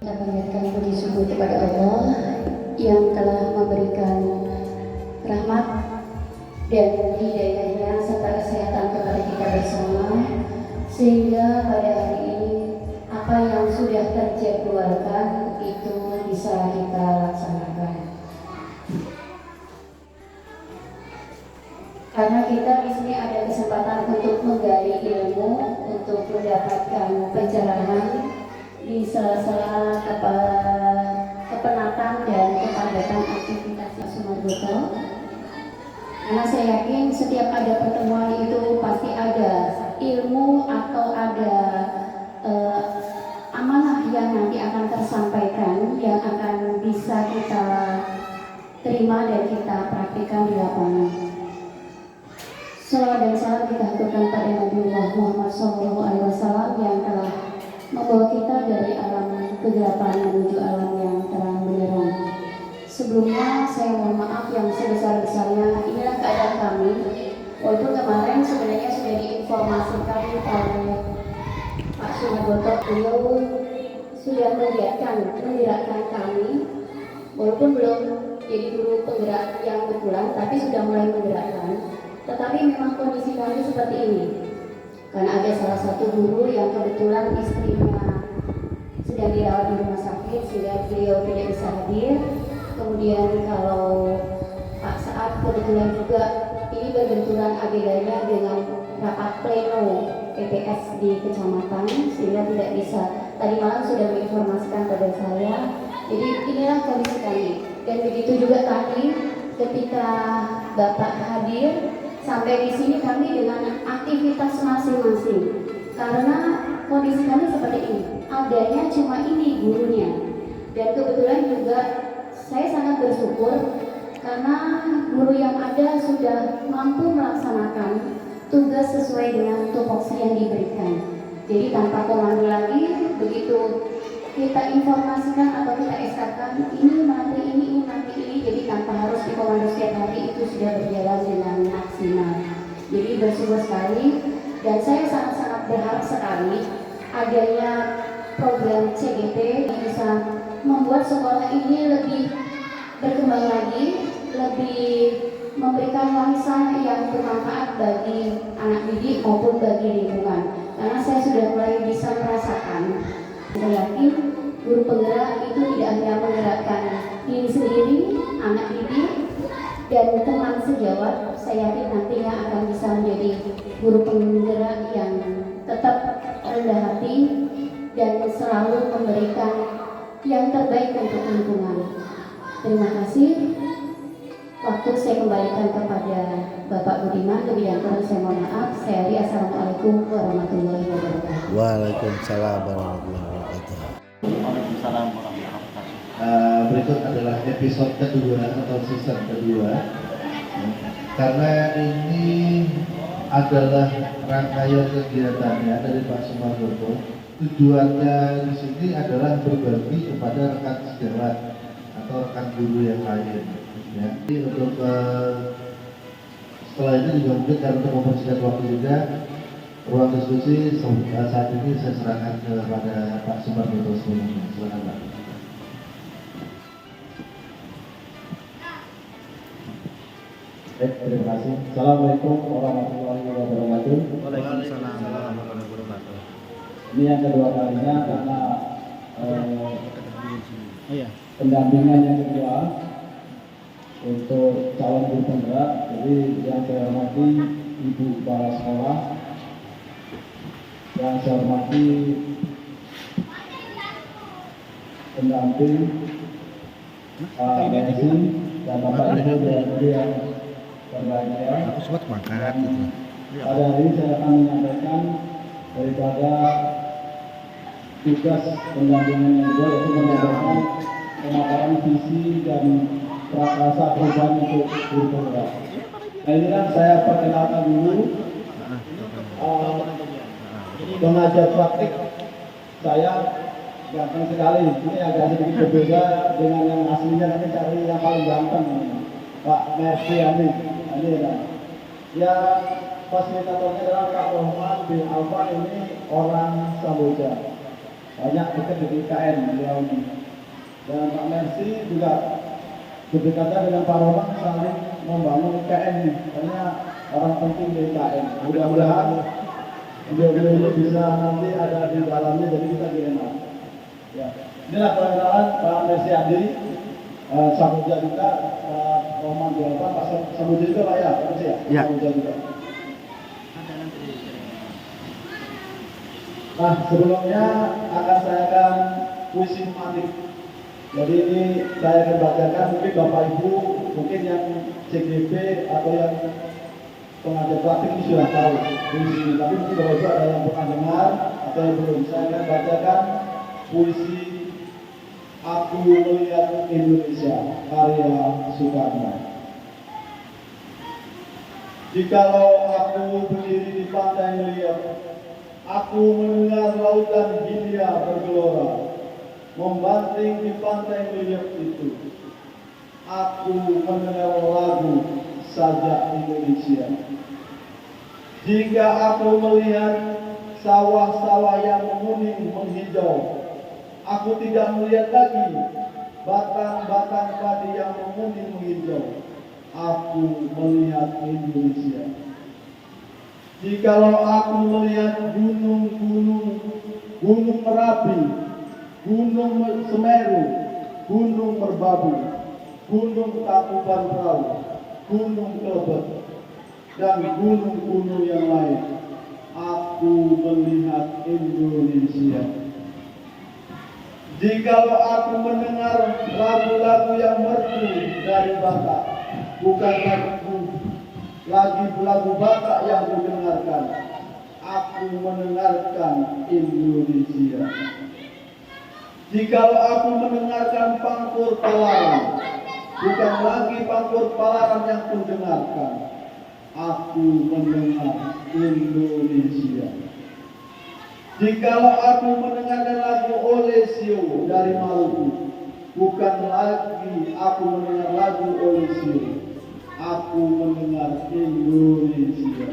Kita panjatkan puji syukur kepada Allah yang telah memberikan rahmat dan hidayahnya serta kesehatan kepada kita bersama, sehingga pada hari ini apa yang sudah terjadwalkan itu bisa kita laksanakan. Karena kita di sini ada kesempatan untuk menggali ilmu, untuk mendapatkan pencerahan di sela-sela kepenatan dan kepadatan aktivitas Sumargoto. Karena saya yakin setiap ada pertemuan itu pasti ada ilmu atau ada amanah yang nanti akan tersampaikan, yang akan bisa kita terima dan kita praktikkan di lapangan. Salawat dan salam kita haturkan pada Nabi Muhammad SAW yang telah membawa kita dari alam kegelapan menuju alam yang terang benderang. Sebelumnya saya mohon maaf yang sebesar-besarnya. Inilah keadaan kami. Walaupun kemarin sebenarnya sudah diinformasikan oleh Pak Sumargoto, beliau sudah menggerakkan kami, walaupun belum jadi guru penggerak yang betulan, tapi sudah mulai menggerakkan. Tetapi memang kondisi kami seperti ini. Karena ada salah satu guru yang kebetulan istrinya sedang dirawat di rumah sakit sehingga beliau tidak bisa hadir. Kemudian kalau Pak Saat kebetulan juga ini berbenturan agendanya dengan rapat pleno PPS di kecamatan sehingga tidak bisa. Tadi malam sudah menginformasikan pada saya. Jadi inilah kondisi kami. Dan begitu juga tadi ketika Bapak hadir, sampai di sini kami dengan aktivitas masing-masing. Karena kondisi kami seperti ini, adanya cuma ini gurunya. Dan kebetulan juga saya sangat bersyukur karena guru yang ada sudah mampu melaksanakan tugas sesuai dengan tupoksi yang diberikan. Jadi tanpa komando lagi, begitu kita informasikan atau kita SK-kan ini nanti ini, jadi tanpa harus dikomando setiap hari, itu sudah berjalan dengan maksimal. Jadi bersyukur sekali, dan saya sangat-sangat berharap sekali adanya program CGT yang bisa membuat sekolah ini lebih berkembang lagi, lebih memberikan warisan yang bermanfaat bagi anak didik maupun bagi lingkungan. Karena saya sudah mulai bisa merasakan, saya yakin guru penggerak itu tidak hanya menggerakkan diri sendiri, anak didik, dan teman sejawat. Saya yakin nantinya akan bisa menjadi guru penggerak yang tetap rendah hati dan selalu memberikan yang terbaik untuk lingkungan. Terima kasih. Waktu saya kembalikan kepada Bapak Budiman. Lebih kurang saya mohon maaf. Saya Ari. Assalamualaikum warahmatullahi wabarakatuh. Waalaikumsalam warahmatullahi wabarakatuh. Waalaikumsalam warahmatullahi wabarakatuh. Berikut adalah episode kedua atau season kedua. Karena ini adalah rangkaian kegiatannya dari Pak Sumargoto. Tujuannya di sini adalah berbagi kepada rekan sejawat atau rekan guru yang lain. Ya. Jadi untuk setelah ini juga mungkin karena untuk mempersingkat waktu juga, ruang diskusi saat ini saya serahkan kepada Pak Sumargoto sebelumnya. Silakan Pak. Terima kasih. Assalamualaikum warahmatullahi wabarakatuh. Waalaikumsalam warahmatullahi wabarakatuh. Ini yang kedua kalinya karena pendampingan yang kedua untuk calon guru penggerak. Jadi yang saya hormati Ibu Kepala Sekolah, yang saya hormati pendamping Pak Messi dan Bapak Ibu yang berbahagia. Aku sempat mangkat gitu. Pada hari ini saya akan menyampaikan daripada tugas pendampingan yang kedua, yaitu menyampaikan pemaparan visi dan prakarsa perubahan untuk guru penggerak. Nah ini kan saya perkenalkan dulu pengajar praktik saya gampang sekali. Ini agak sedikit berbeda dengan yang aslinya, nanti cari yang paling gampang Pak Mercy Ani. Ya, fasilitatornya adalah Pak Rohman bin Alfa, ini orang Samboja. banyak dekat di IKN beliau ini. Dan Pak Mercy juga berdekatan dengan Pak Roman saling membangun IKN ini, karena orang penting di IKN. Mudah-mudahan beliau-beliau ini bisa nanti ada di dalamnya, jadi kita dikenal. Ya, inilah perkenalan Pak Mercy Adi, Samudra juga, Pak Roman Jawa, Pak Samudra juga Pak ya, Pak Mercy ya? Ya. Samudra juga. Nah, sebelumnya saya puisi mematik. Jadi ini saya akan bacakan, mungkin Bapak Ibu, mungkin yang CGP atau yang pengajar praktik ini sudah tahu puisi ini. Tapi mungkin Bapak Ibu ada yang pernah dengar atau yang belum. Saya akan bacakan puisi Aku Melihat Indonesia, karya Soekarno. Jikalau aku berdiri di pantai melihat, aku mendengar lautan Hindia bergelora, membanting di pantai melihat itu. Aku mendengar lagu Sajak Indonesia. Jika aku melihat sawah-sawah yang menguning menghijau, aku tidak melihat lagi batang-batang padi yang menguning menghijau. Aku melihat Indonesia. Jikalau aku melihat gunung-gunung, gunung Merapi, gunung Semeru, gunung Merbabu, gunung Tangkuban Perahu, gunung Kelebet, dan gunung-gunung yang lain, aku melihat Indonesia. Jikalau aku mendengar lagu-lagu yang merdu dari Batak, bukan lagi lagu Batak yang kudengarkan, aku mendengarkan Indonesia. Jikalau aku mendengarkan pangkur palaran, bukan lagi pangkur palaran yang kudengarkan, aku mendengar Indonesia. Jikalau aku mendengarkan lagu Olesio dari Maluku, bukan lagi aku mendengar lagu Olesio, aku mendengar Indonesia.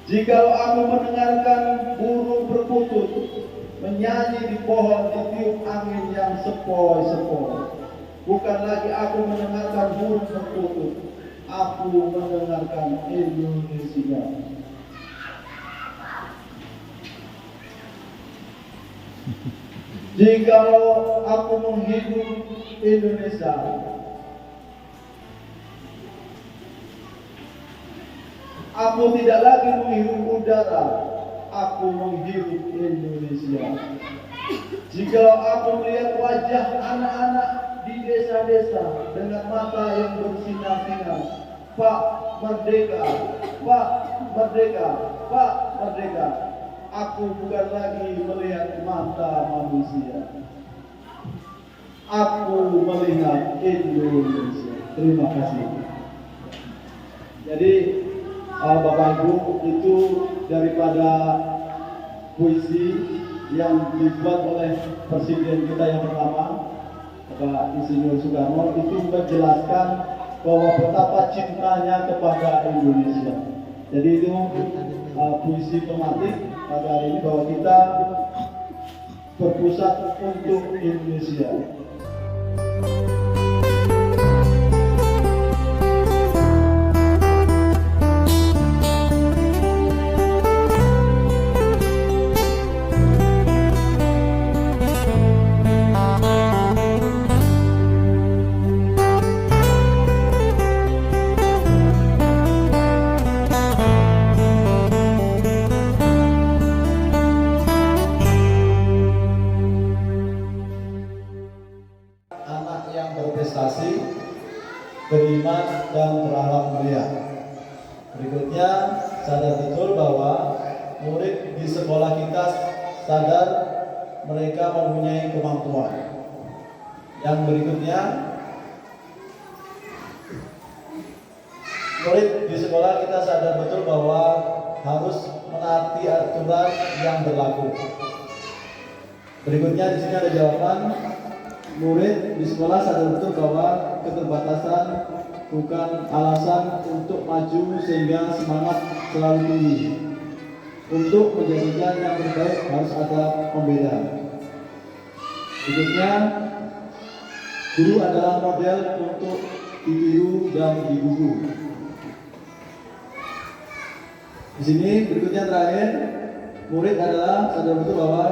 Jikalau aku mendengarkan burung perkutut menyanyi di pohon ditiup angin yang sepoi-sepoi, bukan lagi aku mendengarkan burung perkutut, aku mendengarkan Indonesia. Jikalau aku menghidup Indonesia, aku tidak lagi menghirup udara, aku menghirup Indonesia. Jikalau aku melihat wajah anak-anak di desa-desa dengan mata yang bersinar-sinar, Pak Merdeka, Pak Merdeka, Pak Merdeka, aku bukan lagi melihat mata manusia, aku melihat Indonesia. Terima kasih. Jadi Bapak Ibu, itu daripada puisi yang dibuat oleh Presiden kita yang pertama, Bapak Insinyur Soekarno, itu menjelaskan bahwa betapa cintanya kepada Indonesia. Jadi itu puisi tematik pada hari ini, bahwa kita berpusat untuk Indonesia. Beriman dan berakhlak mulia. Berikutnya, sadar betul bahwa murid di sekolah kita sadar mereka mempunyai kemampuan. Yang berikutnya, murid di sekolah kita sadar betul bahwa harus menaati aturan yang berlaku. Berikutnya di sini ada jawaban. Murid di sekolah sadar betul bahwa keterbatasan bukan alasan untuk maju, sehingga semangat selalu tinggi. Untuk menjadikan yang terbaik harus ada pembeda. Berikutnya, guru adalah model untuk ditiru dan digugu. Di sini berikutnya terakhir, murid adalah sadar betul bahwa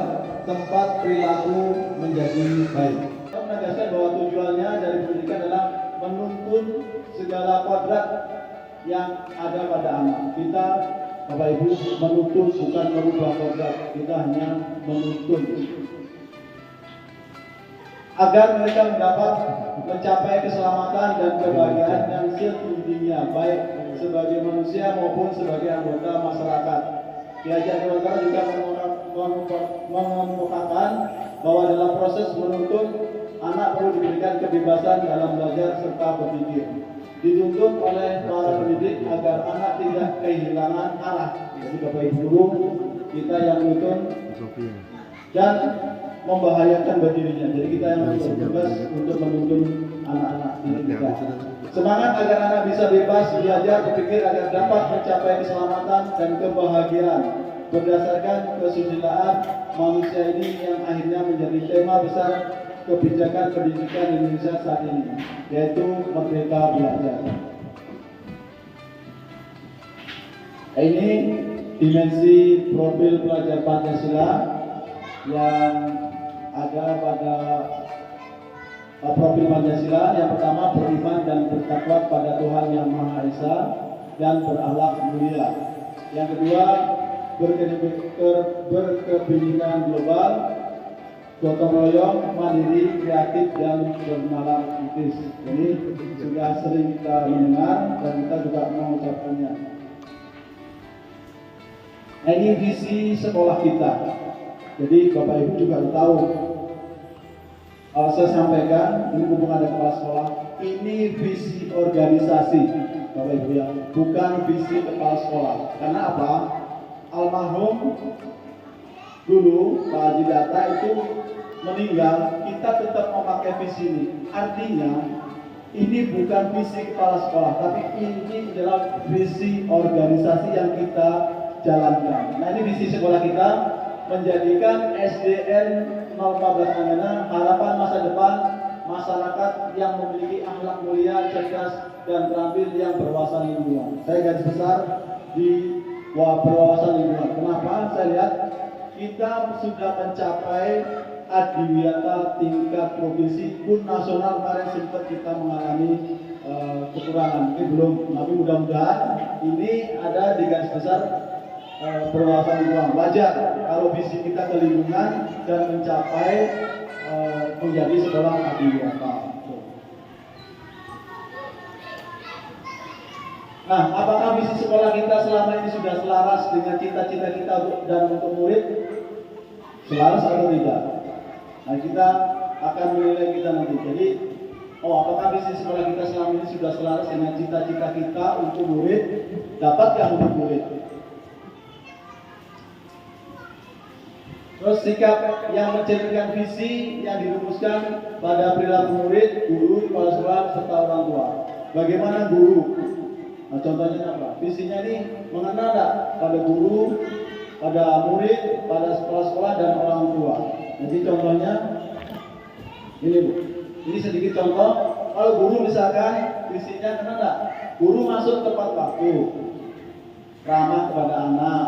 tempat perilaku menjadi baik. Saya menegaskan bahwa tujuannya dari pendidikan adalah menuntun segala kodrat yang ada pada anak. Kita, Bapak Ibu, menuntun bukan merubah kodrat, kita hanya menuntun agar mereka mendapat mencapai keselamatan dan kebahagiaan yang setinggi-tingginya, baik sebagai manusia maupun sebagai anggota masyarakat. Diajak Dewantara juga mengemukakan bahwa dalam proses menuntun, anak perlu diberikan kebebasan dalam belajar serta berpikir. Dituntun oleh para pendidik agar anak tidak kehilangan arah. Jadi Bapak Ibu guru, kita yang menuntun dan membahayakan bagi dirinya. Jadi kita yang bertugas untuk menuntun anak-anak kita. Semangat agar anak bisa bebas belajar, berpikir agar dapat mencapai keselamatan dan kebahagiaan berdasarkan kesusilaan manusia ini yang akhirnya menjadi tema besar kebijakan pendidikan Indonesia saat ini, yaitu Merdeka Belajar. Ini dimensi profil pelajar Pancasila yang ada pada profil Pancasila. Yang pertama, beriman dan bertakwa pada Tuhan Yang Maha Esa dan berakhlak mulia. Yang kedua, berkebinekaan global, gotong royong, mandiri, kreatif, dan bernalar kritis. Ini sudah sering kita mendengar dan kita juga mengucapkannya. Ini visi sekolah kita. Jadi Bapak Ibu juga tahu, saya sampaikan, ini mumpung ada kepala sekolah, ini visi organisasi Bapak Ibu ya, bukan visi kepala sekolah. Karena apa? Almarhum dulu Pak Haji Data itu meninggal, kita tetap memakai visi ini. Artinya ini bukan visi kepala sekolah, tapi ini adalah visi organisasi yang kita jalankan. Nah, ini visi sekolah kita, menjadikan SDN 014 Angana harapan masa depan masyarakat yang memiliki akhlak mulia, cerdas, dan terampil yang berwawasan lingkungan. Saya garis besar di berwawasan lingkungan. Kenapa? Saya lihat kita sudah mencapai adiwiyata tingkat provinsi pun nasional. Kemarin sempat kita mengalami kekurangan, ini belum, tapi mudah-mudahan ini ada di garis besar berwawasan lingkungan. Wajar kalau visi kita ke lingkungan dan mencapai menjadi sekolah adiwiyata. Nah, apakah visi sekolah kita selama ini sudah selaras dengan cita-cita kita dan untuk murid? Selaras atau tidak? Nah, kita akan menilai kita nanti. Jadi, apakah visi sekolah kita selama ini sudah selaras dengan cita-cita kita untuk murid? Dapatkah untuk murid? Terus sikap yang mencerminkan visi yang dirumuskan pada perilaku murid, guru, kepala sekolah, serta orang tua. Bagaimana guru? Nah, contohnya apa? Visinya ini mengenal pada guru, pada murid, pada sekolah-sekolah, dan orang tua. Jadi contohnya ini Bu, ini sedikit contoh. Kalau guru misalkan visinya kenal enggak? Guru masuk tepat waktu, ramah kepada anak,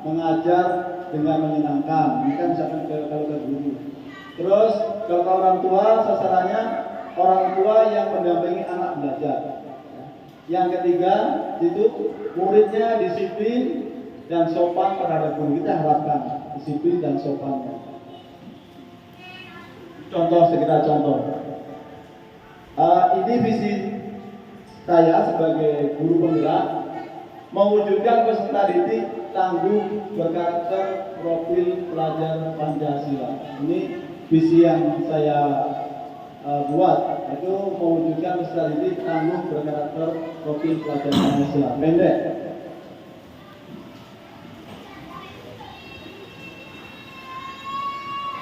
mengajar dengan menyenangkan. Ini kan misalkan kalau ke guru. Terus kalau orang tua, sasarannya orang tua yang mendampingi anak belajar. Yang ketiga, itu muridnya disiplin dan sopan terhadap guru. Kita harapkan disiplin dan sopan. Contoh, sekitar contoh. Ini visi saya sebagai guru penggerak, mewujudkan peserta didik tangguh, berkarakter, profil pelajar Pancasila. Ini visi yang saya buat, itu mewujudkan peserta didik tangguh, berkarakter, profil pelajar Pancasila. Pendek.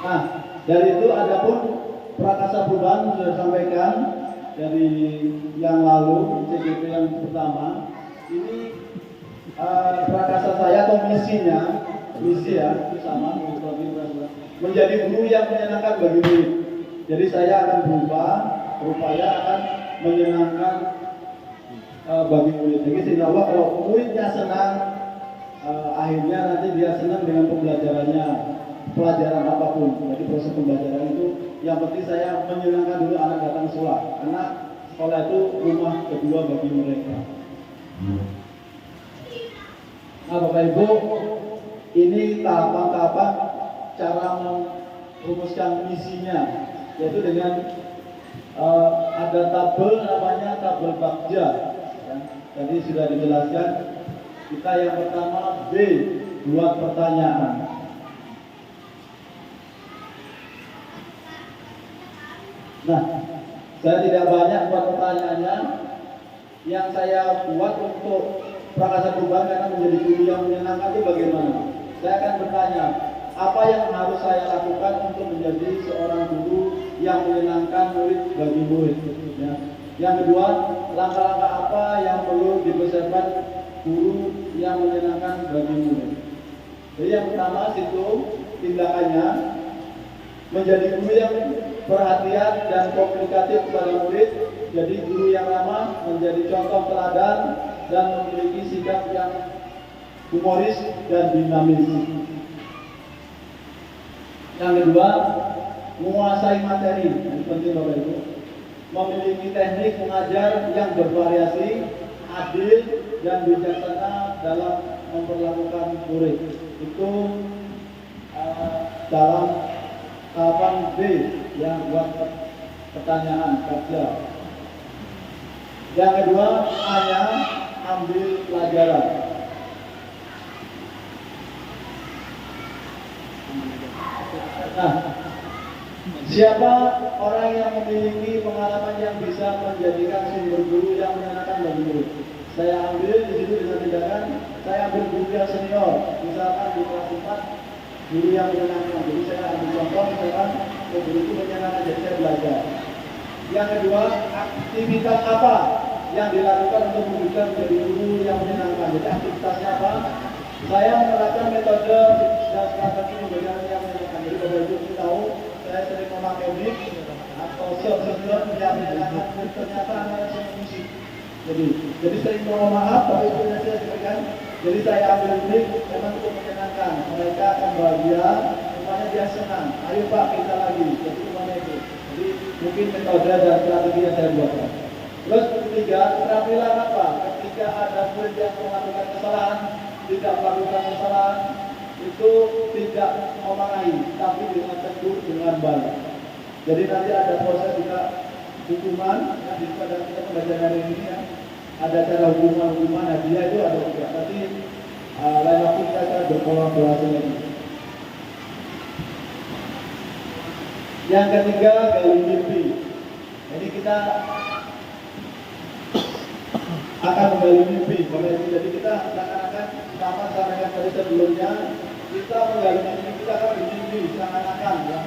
Nah, dari itu adapun prakasa perubahan sudah disampaikan dari yang lalu, CGP yang pertama, ini prakasa saya atau misinya, misi ya, itu sama, menjadi guru yang menyenangkan bagi murid. Jadi saya akan berupaya akan menyenangkan bagi murid. Jadi sehingga kalau muridnya senang, akhirnya nanti dia senang dengan pembelajarannya, pelajaran apapun. Jadi proses pembelajaran itu yang penting saya menyenangkan dulu anak datang sekolah, karena sekolah itu rumah kedua bagi mereka. Nah, Bapak Ibu, ini tahapan-tahapan cara merumuskan misinya, yaitu dengan ada tabel namanya tabel Bagja. Ya. Tadi sudah dijelaskan. Kita yang pertama B, buat pertanyaan. Nah, saya tidak banyak buat pertanyaannya. Yang saya buat untuk prakasa perubahan karena menjadi guru yang menyenangkan itu bagaimana? Saya akan bertanya, apa yang harus saya lakukan untuk menjadi seorang guru yang menyenangkan murid bagi murid? Ya. Yang kedua, langkah-langkah apa yang perlu dipersiapkan guru yang menyenangkan bagi murid? Jadi yang pertama situ tindakannya menjadi guru yang perhatian dan komunikatif kepada murid. Jadi guru yang lama menjadi contoh teladan dan memiliki sikap yang humoris dan dinamis. Yang kedua, menguasai materi. Ini penting Bapak Ibu. Memiliki teknik mengajar yang bervariasi, adil dan bijaksana dalam memperlakukan murid. Itu dalam tahapan B yang buat pertanyaan kerja. Yang kedua, hanya ambil pelajaran. Nah, siapa orang yang memiliki pengalaman yang bisa menjadikan sumber guru yang menyenangkan bagi murid? Saya ambil di situ dengan tindakan, saya ambil guru yang senior, misalkan di kelas 4, guru yang menyenangkan. Jadi saya ambil contoh, misalkan guru itu menyenangkan, jadi saya belajar. Yang kedua, aktivitas apa yang dilakukan untuk menunjukkan menjadi guru yang menyenangkan? Jadi aktivitasnya apa? Saya menerapkan metode dan strategi pembelajaran yang menyenangkan. Jadi Bapak Ibu tahu, saya sering memakai mic atau shot-shot yang menyenangkan. Ternyata anak saya musik. Jadi sering mohon maaf, tapi itu yang saya berikan. Jadi saya ambil mic memang untuk menyenangkan. Mereka akan bahagia, semuanya dia senang. Ayo Pak, kita lagi. Jadi semuanya itu. Jadi mungkin metode dan strategi yang saya buatkan. Terus ketiga, keterampilan apa? Ketika ada murid yang melakukan kesalahan, tidak melakukan kesalahan, itu tidak memarahi, tapi dengan tegur dengan baik. Jadi nanti ada proses juga hukuman, ya, pada kita pembelajaran hari ini ya, ada cara hukuman hadiah itu ada juga. Nanti lain waktu kita akan berkolaborasi lagi. Yang ketiga, gali mimpi. Jadi kita akan menggali mimpi. Jadi kita akan sama sampaikan tadi sebelumnya, kita menggali mimpi, kita akan bermimpi seakan-akan ya.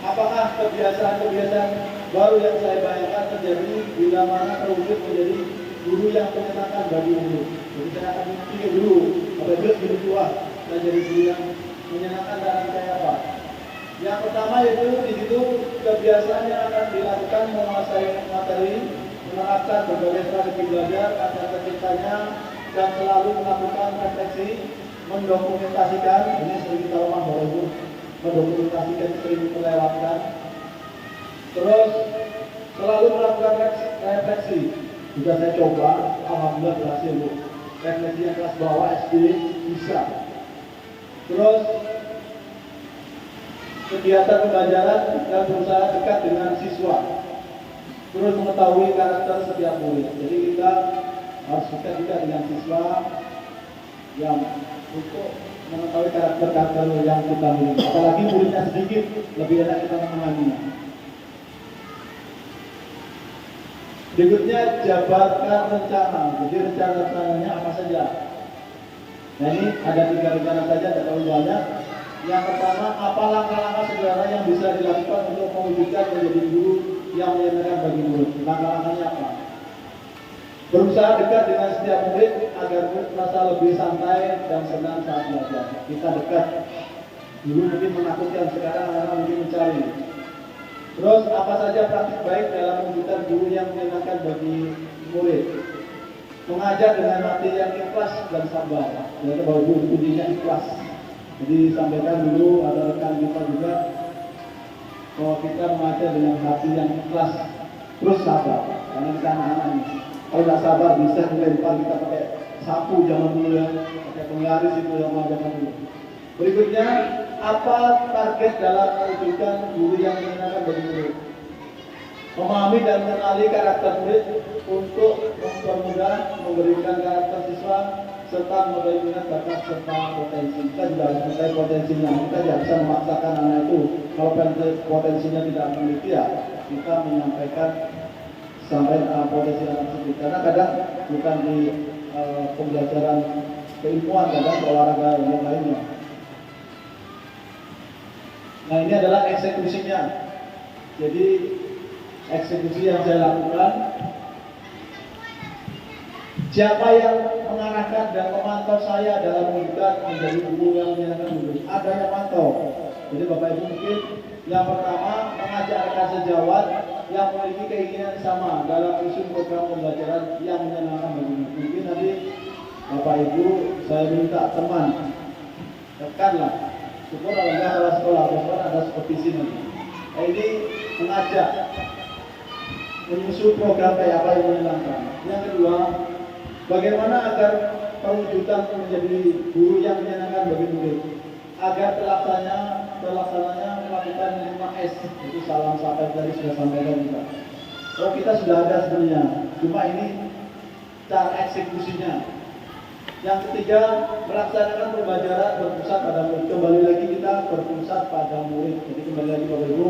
Apakah kebiasaan-kebiasaan baru yang saya bayangkan terjadi bila mana terwujud menjadi guru yang menyenangkan bagi murid. Jadi saya akan mimpi dulu, apabila guru tua, saya jadi guru yang menyenangkan dalam kayak apa. Yang pertama yaitu di situ kebiasaan yang akan dilakukan menguasai materi, menerapkan berbagai strategi belajar agar terciptanya dan selalu melakukan refleksi, mendokumentasikan. Ini sering kita omong Bapak Ibu, mendokumentasikan sering terlewatkan. Terus selalu melakukan refleksi. Sudah saya coba, alhamdulillah berhasil Bu. Refleksi yang kelas bawah SD bisa. Terus kegiatan pembelajaran dan berusaha dekat dengan siswa. Terus mengetahui karakter setiap murid. Jadi kita harus dekat juga dengan siswa yang untuk mengetahui karakter yang kita miliki. Apalagi muridnya sedikit, lebih enak kita memahaminya. Berikutnya jabarkan rencana. Jadi rencana-rencananya apa saja? Nah ini ada 3 rencana saja, tidak terlalu banyak. Yang pertama, apa langkah-langkah sederhana yang bisa dilakukan untuk mewujudkan menjadi guru yang menyenangkan bagi murid? Langkah-langkahnya apa? Berusaha dekat dengan setiap murid agar murid merasa lebih santai dan senang saat belajar. Kita dekat. Dulu mungkin menakutkan, sekarang anak mungkin mencari. Terus apa saja praktik baik dalam mewujudkan guru yang menyenangkan bagi murid? Mengajar dengan hati yang ikhlas dan sabar. Jadi bahwa guru kuncinya ikhlas. Jadi sampaikan dulu ada rekan kita juga bahwa kita mengajar dengan hati yang ikhlas, terus sabar. Karena kita anak-anak ini, kalau tidak sabar bisa dilempar kita pakai sapu zaman dulu ya, pakai penggaris itu yang zaman dulu. Berikutnya, apa target dalam mewujudkan guru yang menyenangkan bagi murid? Memahami dan mengenali karakter murid untuk mempermudah memberikan karakter siswa serta memberi minat bakat serta potensi. Kita juga harus mengetahui potensinya. Kita tidak bisa memaksakan anak itu. Kalau potensinya tidak memiliki ya, kita menyampaikan sampai potensi anak tersebut. Karena kadang bukan di pembelajaran keilmuan, kadang olahraga yang lainnya. Nah, ini adalah eksekusinya. Jadi eksekusi yang saya lakukan, siapa yang mengarahkan dan memantau saya dalam mewujudkan menjadi guru yang menyenangkan murid? Ada yang mantau. Jadi Bapak Ibu mungkin yang pertama mengajak rekan sejawat yang memiliki keinginan sama dalam menyusun program pembelajaran yang menyenangkan bagi murid. Mungkin nanti Bapak Ibu saya minta teman, rekanlah. Syukur kalau enggak salah sekolah, ada seperti sini. Nah, ini mengajak menyusun program kayak apa yang menyenangkan. Yang kedua, bagaimana agar perwujudan menjadi guru yang menyenangkan bagi murid, agar terlaksananya melakukan 5S, itu salam sampai tadi sudah sampaikan juga. Oh, kita sudah ada sebenarnya, cuma ini cara eksekusinya. Yang ketiga, melaksanakan pembelajaran berpusat pada murid. Kembali lagi kita berpusat pada murid. Jadi kembali lagi Bapak Ibu,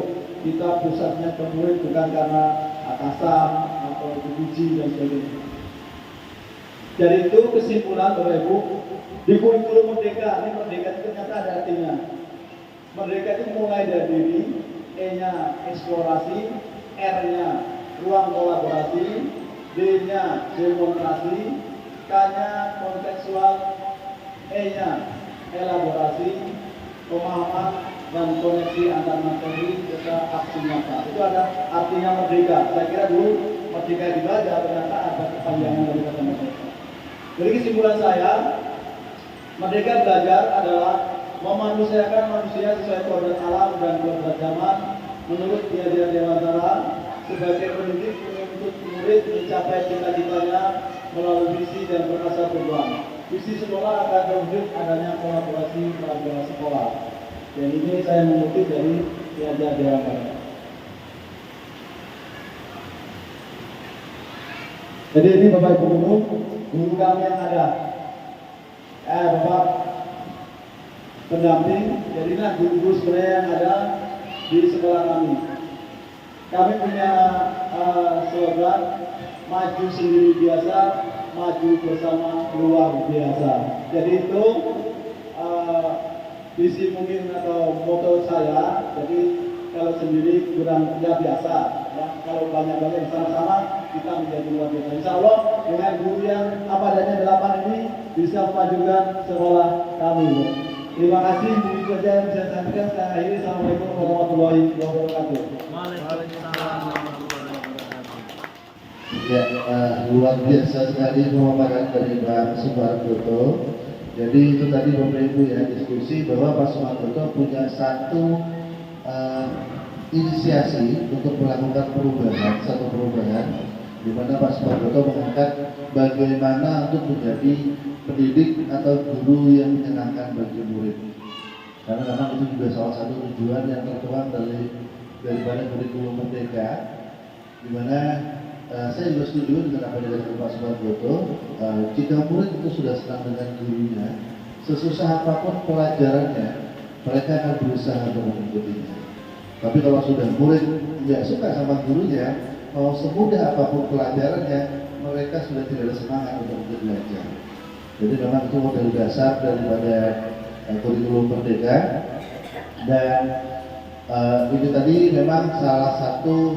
kita pusatnya ke murid bukan karena atasan atau dipuji dan sebagainya. Dari itu kesimpulan Bapak Ibu, di kurikulum Merdeka, ini Merdeka itu ternyata ada artinya. Merdeka itu mulai dari diri, E-nya eksplorasi, R-nya ruang kolaborasi, D-nya demonstrasi, K-nya kontekstual, E-nya elaborasi, pemahaman dan koneksi antar materi serta aksi nyata. Itu ada artinya merdeka. Saya kira dulu merdeka dibaca ternyata ada kepanjangan dari kata merdeka. Jadi kesimpulan saya, merdeka belajar adalah memanusiakan manusia sesuai kodrat alam dan kodrat zaman menurut Piagam Dewantara sebagai pendidik menuntut murid mencapai cita-citanya melalui visi dan berasa berjuang. Visi sekolah akan terwujud adanya kolaborasi pelajaran sekolah. Dan ini saya mengutip dari Piagam Dewantara. Jadi ini Bapak Ibu guru kami yang ada, Bapak pendamping. Jadilah guru-guru sebenarnya yang ada di sekolah kami. Kami punya slogan maju sendiri biasa, maju bersama luar biasa. Jadi itu visi mungkin atau moto saya. Jadi kalau sendiri kurang biasa, ya. Kalau banyak-banyak bersama-sama kita menjadi luar biasa. Insya Allah dengan guru yang apa adanya 8 ini bisa memajukan sekolah kami. Terima kasih, mungkin saja yang bisa saya sampaikan. Saya akhiri. Assalamualaikum warahmatullahi wabarakatuh. Ya, luar biasa sekali pemaparan dari Pak Sumargoto. Jadi itu tadi Bapak Ibu ya, diskusi bahwa Pak Sumargoto punya satu inisiasi untuk melakukan perubahan, satu perubahan di mana Pak Sumargoto mengangkat bagaimana untuk menjadi pendidik atau guru yang menyenangkan bagi murid. Karena memang itu juga salah satu tujuan yang tertuang daripada kurikulum Merdeka, di mana saya juga setuju dengan apa yang dikatakan Pak Sumargoto. Jika murid itu sudah senang dengan gurunya, sesusah apapun pelajarannya, mereka akan berusaha untuk mengikutinya. Tapi kalau sudah murid tidak suka sama gurunya, mau semudah apapun pelajarannya, mereka sudah tidak ada semangat untuk belajar. Jadi memang itu model dasar daripada kurikulum Merdeka. Dan ini tadi memang salah satu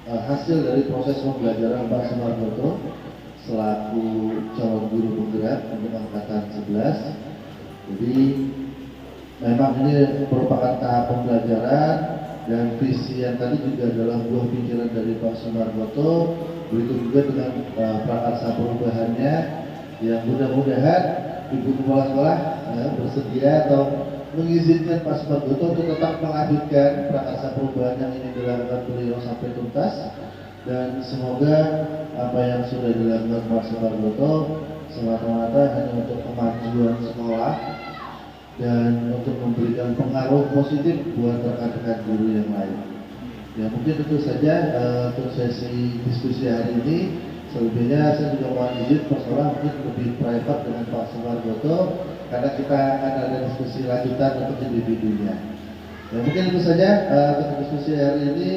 hasil dari proses pembelajaran Pak Sumargoto. selaku calon guru penggerak untuk angkatan 11. Jadi memang ini merupakan tahap pembelajaran dan visi yang tadi juga adalah buah pikiran dari Pak Sumargoto, begitu juga dengan prakarsa perubahannya yang mudah-mudahan Ibu Kepala Sekolah bersedia atau mengizinkan Pak Sumargoto untuk tetap melanjutkan prakarsa perubahan yang ini dilakukan beliau sampai tuntas, dan semoga apa yang sudah dilakukan Pak Sumargoto semata-mata hanya untuk kemajuan sekolah dan untuk memberikan pengaruh positif buat rekan-rekan guru yang lain. Ya mungkin itu saja untuk sesi diskusi hari ini. Selebihnya saya juga mohon izin persoalan mungkin lebih private dengan Pak Sumargoto karena kita akan ada diskusi lanjutan untuk individunya. Ya mungkin itu saja untuk diskusi hari ini.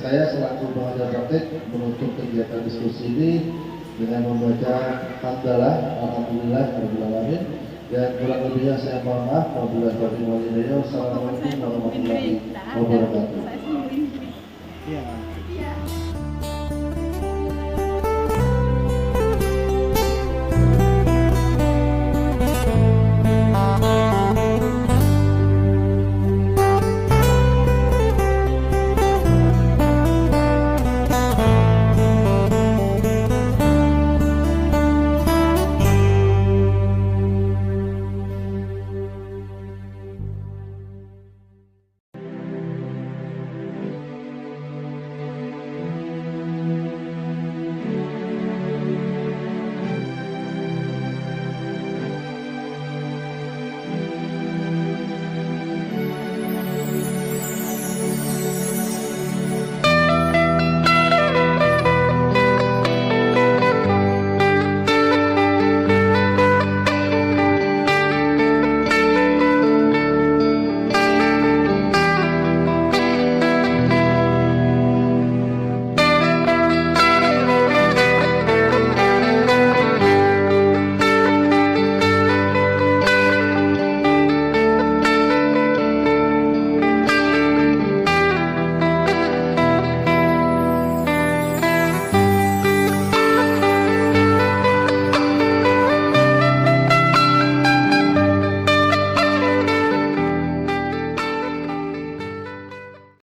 Saya selaku pengajar praktek menutup kegiatan diskusi ini dengan membaca hamdalah, alhamdulillah, rabbil alamin. Dan kurang lebihnya saya mohon maaf. Wassalamualaikum warahmatullahi wabarakatuh. Iya.